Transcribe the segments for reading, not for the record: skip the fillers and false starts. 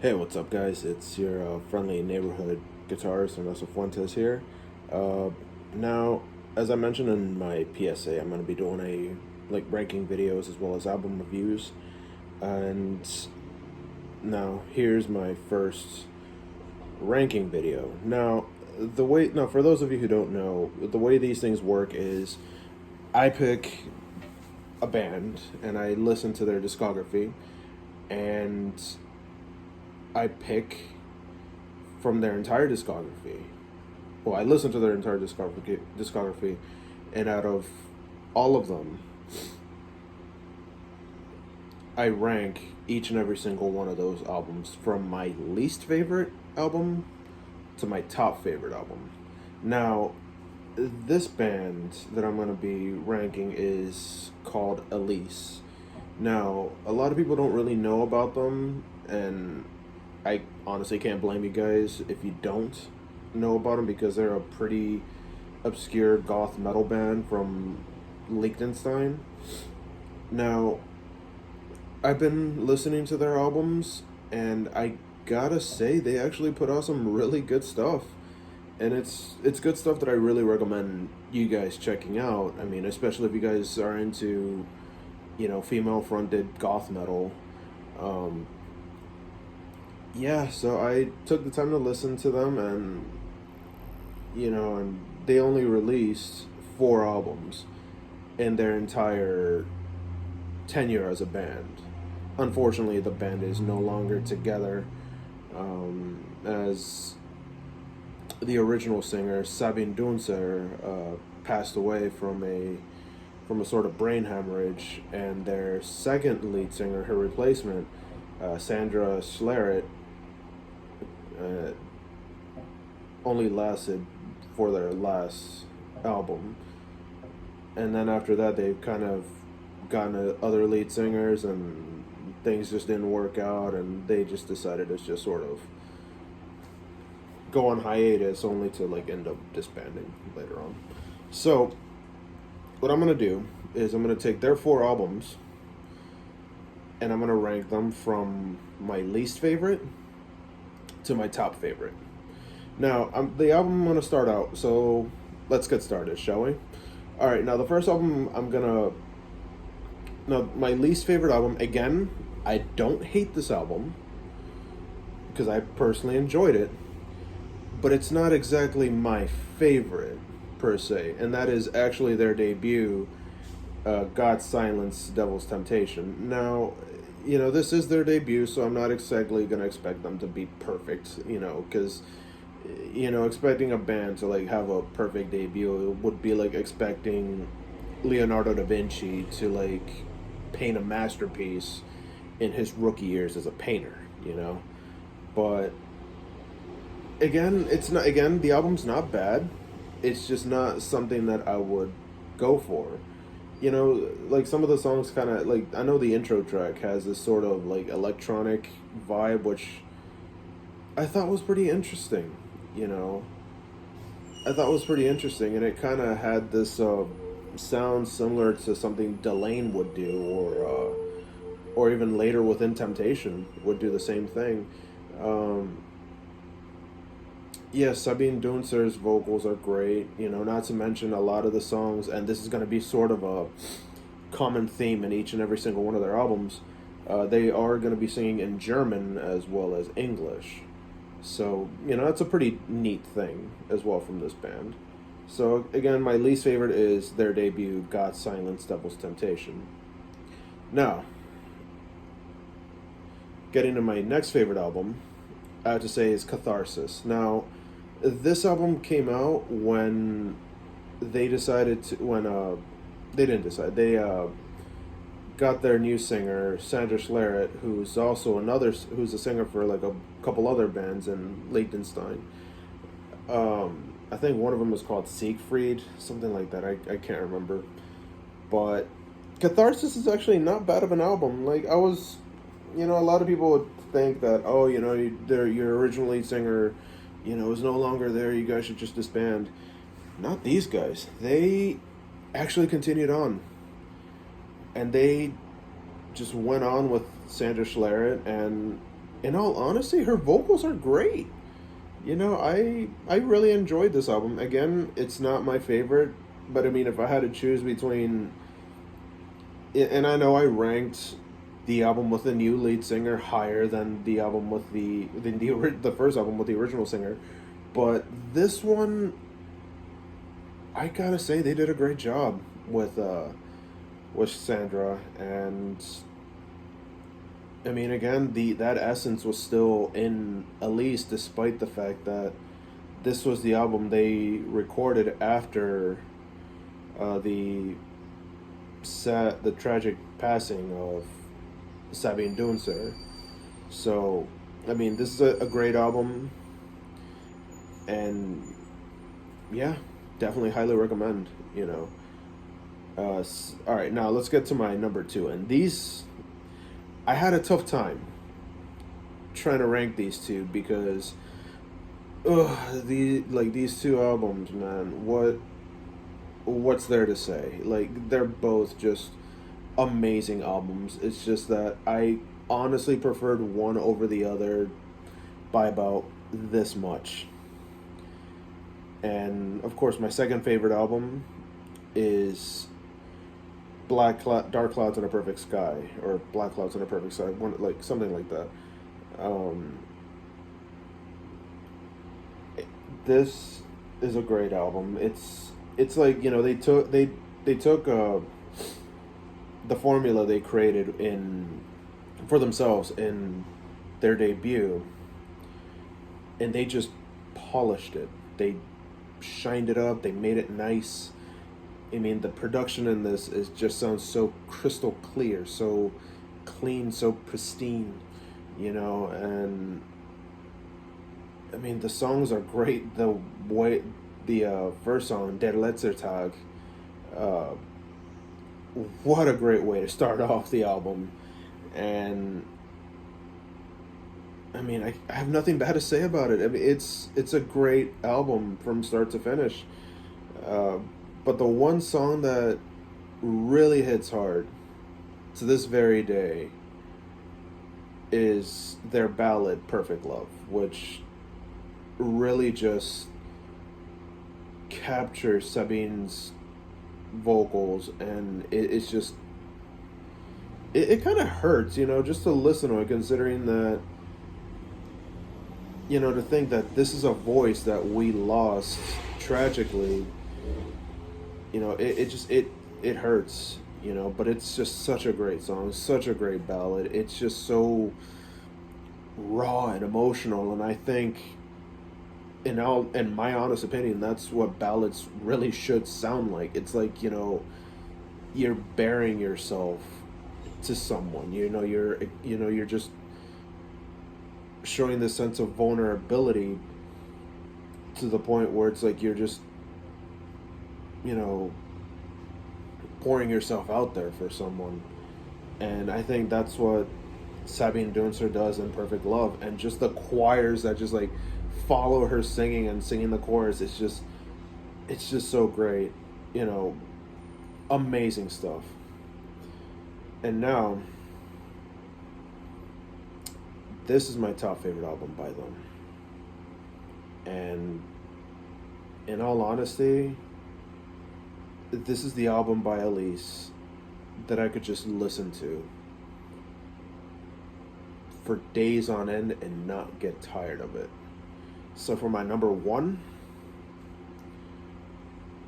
Hey, what's up, guys? It's your friendly neighborhood guitarist, Ernesto Fuentes here. Uh, now, as I mentioned in my PSA, I'm going to be doing ranking videos as well as album reviews. And now, here's my first ranking video. Now, for those of you who don't know, the way these things work is I pick a band and I listen to their discography, and I pick from their entire discography. Well, I listen to their entire discography, and out of all of them, I rank each and every single one of those albums from my least favorite album to my top favorite album. Now, this band that I'm going to be ranking is called Elis. Now, a lot of people don't really know about them, and I honestly can't blame you guys if you don't know about them because they're a pretty obscure goth metal band from Liechtenstein. Now, I've been listening to their albums, and I gotta say they actually put out some really good stuff, and it's good stuff that I really recommend you guys checking out. I mean, especially if you guys are into female fronted goth metal. Um, yeah, so I took the time to listen to them, and they only released four albums in their entire tenure as a band. Unfortunately, the band is no longer together, as the original singer Sabine Dunzer passed away from a sort of brain hemorrhage, and their second lead singer, her replacement, Sandra Schleret, uh, only lasted for their last album. And then after that, they've kind of gotten other lead singers, and things just didn't work out, and they just decided to just sort of go on hiatus, only to end up disbanding later on. So, what I'm gonna do is I'm gonna take their four albums and I'm gonna rank them from my least favorite to my top favorite. Now, the album I'm gonna start out. So let's get started, shall we? All right. Now, the first album I'm gonna. Now, my least favorite album. Again, I don't hate this album because I personally enjoyed it, but it's not exactly my favorite per se, and that is actually their debut, God's Silence, Devil's Temptation. Now, this is their debut, so I'm not exactly going to expect them to be perfect, because, expecting a band to, have a perfect debut would be like expecting Leonardo da Vinci to, paint a masterpiece in his rookie years as a painter, But, again, the album's not bad. It's just not something that I would go for. Some of the songs kind of I know the intro track has this sort of electronic vibe, which I thought was pretty interesting. You know, I thought was pretty interesting, and it kind of had this sound similar to something Delane would do, or even later within Temptation would do the same thing. Um, Yes, Sabine Dunzer's vocals are great. Not to mention a lot of the songs, and this is going to be sort of a common theme in each and every single one of their albums. They are going to be singing in German as well as English. So, that's a pretty neat thing as well from this band. So, again, my least favorite is their debut, God's Silence, Devil's Temptation. Now, getting to my next favorite album, I have to say is Catharsis. Now, this album came out when they decided to, they didn't decide, they got their new singer, Sandra Schleret, who's a singer for a couple other bands in Liechtenstein. I think one of them was called Siegfried, something like that, I can't remember. But Catharsis is actually not bad of an album. A lot of people would think that, oh, your original lead singer, is no longer there, you guys should just disband. Not these guys. They actually continued on. And they just went on with Sandra Schleret, and in all honesty, her vocals are great. I really enjoyed this album. Again, it's not my favorite, but I mean, if I had to choose between, and I know I ranked the album with the new lead singer higher than the album with the first album with the original singer, but this one, I gotta say, they did a great job with Sandra, and I mean, again, the that essence was still in Elise, despite the fact that this was the album they recorded after the the tragic passing of Sabine Dunzer. So, I mean, this is a great album, and yeah, definitely highly recommend. All right, now let's get to my number two, and these I had a tough time trying to rank these two because, these two albums, man, what's there to say? Like, they're both just amazing albums. It's just that I honestly preferred one over the other by about this much. And of course, my second favorite album is Dark Clouds in a Perfect Sky, or Black Clouds in a Perfect Sky, like something like that. Um, this is a great album. It's like, they took the formula they created in for themselves in their debut, and they just polished it. They shined it up. They made it nice. I mean, the production in this just sounds so crystal clear, so clean, so pristine, and I mean, the songs are great. The way the first song, Der letzte Tag, uh, what a great way to start off the album. And I mean, I have nothing bad to say about it. I mean, it's a great album from start to finish. Uh, but the one song that really hits hard to this very day is their ballad Perfect Love, which really just captures Sabine's vocals, and it's just it kind of hurts, just to listen to it, considering that, to think that this is a voice that we lost tragically. It hurts, but it's just such a great song, such a great ballad. It's just so raw and emotional, and I think, in my honest opinion, that's what ballads really should sound like. It's like, you're bearing yourself to someone. You're just showing this sense of vulnerability to the point where it's like you're just, pouring yourself out there for someone. And I think that's what Sabine Dunzer does in Perfect Love. And just the choirs that just like follow her singing and singing the chorus, it's just so great. Amazing stuff. And now, this is my top favorite album by them. And in all honesty, this is the album by Elis that I could just listen to for days on end and not get tired of it. So for my number one,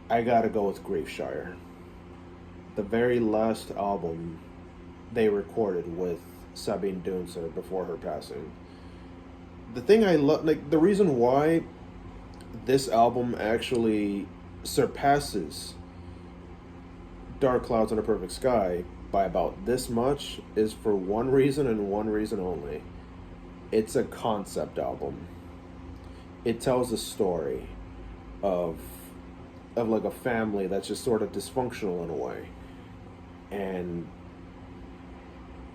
I gotta go with Griefshire. The very last album they recorded with Sabine Dunzer before her passing. The thing I love, like, the reason why this album actually surpasses Dark Clouds in a Perfect Sky by about this much is for one reason and one reason only. It's a concept album. It tells a story of like a family that's just sort of dysfunctional in a way. And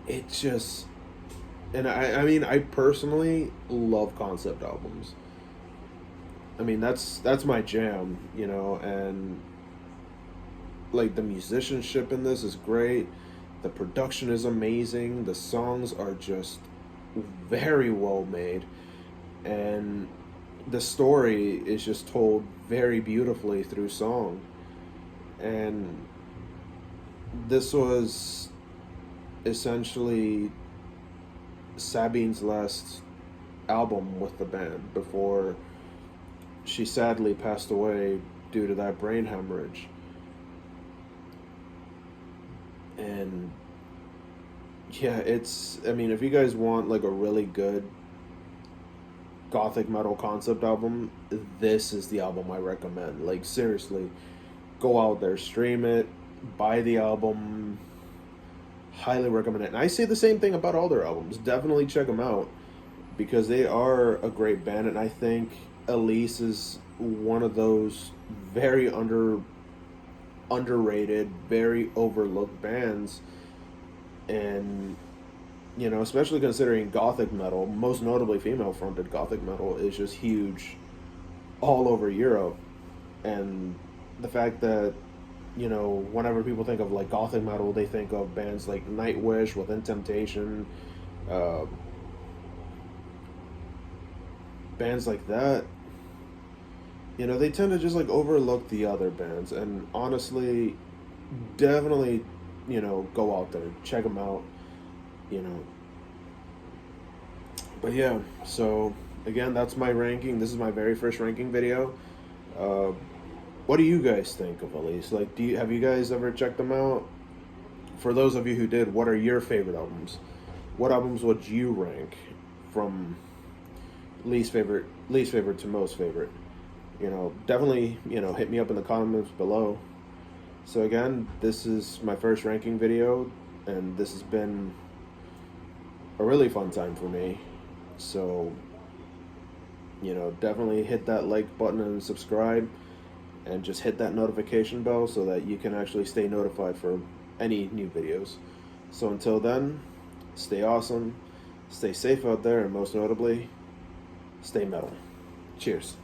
it just, and I mean, I personally love concept albums. I mean, that's my jam, and like the musicianship in this is great. The production is amazing. The songs are just very well made, and the story is just told very beautifully through song. And this was essentially Sabine's last album with the band before she sadly passed away due to that brain hemorrhage. And yeah, I mean, if you guys want like a really good Gothic metal concept album, this is the album I recommend. Like, seriously, go out there, stream it, buy the album. Highly recommend it. And I say the same thing about all their albums. Definitely check them out because they are a great band, and I think Elis is one of those very underrated, very overlooked bands. And you know, especially considering Gothic metal, most notably female fronted Gothic metal, is just huge all over Europe. And the fact that, you know, whenever people think of like Gothic metal, they think of bands like Nightwish, Within Temptation, bands like that. You know, they tend to just like overlook the other bands. And honestly, definitely, you know, go out there, check them out, you know. But yeah, so again, that's my ranking. This is my very first ranking video. What do you guys think of Elis? Like, have you guys ever checked them out? For those of you who did, what are your favorite albums? What albums would you rank from least favorite to most favorite? You know, definitely, you know, hit me up in the comments below. So again, this is my first ranking video, and this has been a really fun time for me. So, you know, definitely hit that like button and subscribe, and just hit that notification bell so that you can actually stay notified for any new videos. So until then, stay awesome, stay safe out there, and most notably, stay metal. Cheers.